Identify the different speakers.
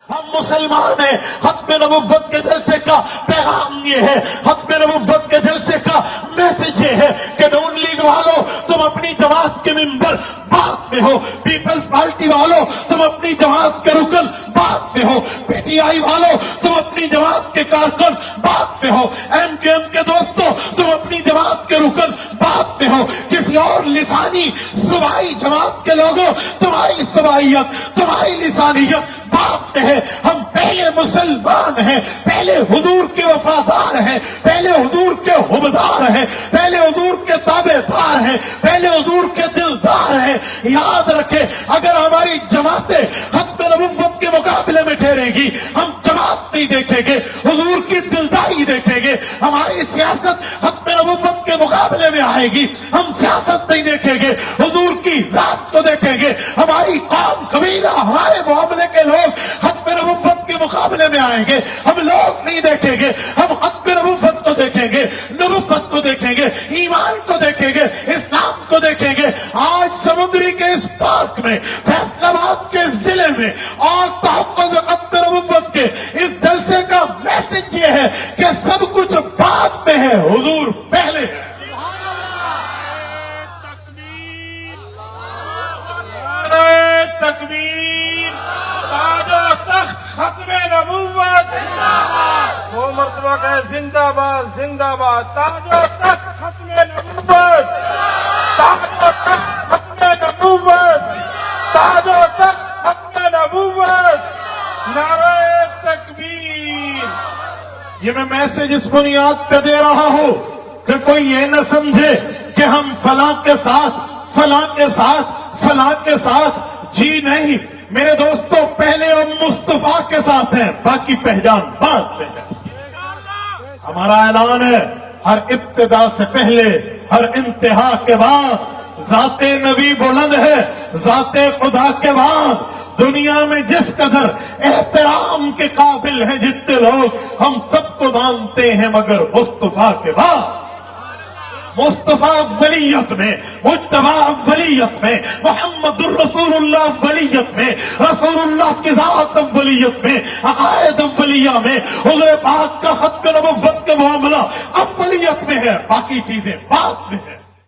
Speaker 1: ہم مسلمان ہیں. ختم نبوت کے جلسے کا پیغام یہ ہے, ختم نبوت کے جلسے کا میسج یہ ہے کہ نون لیگ والوں تم اپنی جماعت کے ممبر بات میں ہو, پیپلز پارٹی والوں تم اپنی جماعت کے رکن بات میں ہو, پی ٹی آئی والوں تم اپنی جماعت کے کارکن بات میں ہو, ایم کیو ایم کے دوستوں تم اپنی جماعت کے رکن بات میں ہو, کسی اور لسانی صوبائی جماعت کے لوگوں تمہاری صوبائیت تمہاری لسانیت بات میں ہے. ہم پہلے مسلمان ہیں, پہلے حضور کے وفادار ہیں, پہلے حضور کے حبدار ہیں, پہلے حضور کے تابع دار ہیں, پہلے حضور کے دلدار ہیں. یاد رکھیں اگر ہماری جماعتیں ختم نبوت کے مقابلے میں ٹھہرے گی ہم جماعت نہیں دیکھیں گے, حضور کی دلداری دیکھیں گے. ہماری سیاست ختم نبوت کے مقابلے میں آئے گی ہم سیاست نہیں دیکھیں گے, حضور کی ذات کو دیکھیں گے. ہماری قوم قبیلہ ہمارے معاملے کے لوگ ختم نبوت کے مقابلے میں آئیں گے, ہم لوگ نہیں دیکھیں گے, ہم ختم نبوت کو دیکھیں گے, نبوت کو دیکھیں گے, ایمان کو دیکھیں گے, اسلام کو دیکھیں گے. آج سمندری کے اس پارک میں, فیصل آباد کے ضلع میں اور تحفظ ختم نبوت کے اس جلسے کا میسج یہ ہے کہ سب کچھ بعد میں ہے, حضور پہلے ہے.
Speaker 2: تکبیر, تاج و تخت ختم نبوت, دو مرتبہ کہے زندہ باد زندہ باد. تاج و تخت ختم نبوت, تاج و تخت ختم نبوت, تاج و تخت ختم نبوت. نعرہ تکبیر.
Speaker 1: یہ میں میسج اس بنیاد پہ دے رہا ہوں کہ کوئی یہ نہ سمجھے کہ ہم فلاں کے ساتھ فلاں کے ساتھ فلاں کے ساتھ. جی نہیں میرے دوستوں, پہلے ہم مصطفیٰ کے ساتھ ہیں, باقی پہچان بعد میں ہے. ہمارا اعلان ہے ہر ابتدا سے پہلے ہر انتہا کے بعد ذات نبی بلند ہے, ذات خدا کے بعد دنیا میں جس قدر احترام کے قابل ہیں جتنے لوگ ہم سب کو مانتے ہیں مگر مصطفیٰ کے بعد. مصطفیٰ ولیت میں, مجتبی ولیت میں, محمد الرسول اللہ ولیت میں, رسول اللہ کی ذات ولیت میں, عقائد ولیہ میں, حضور پاک کا ختم نبوت کا معاملہ اولیت میں ہے, باقی چیزیں بعد میں ہے.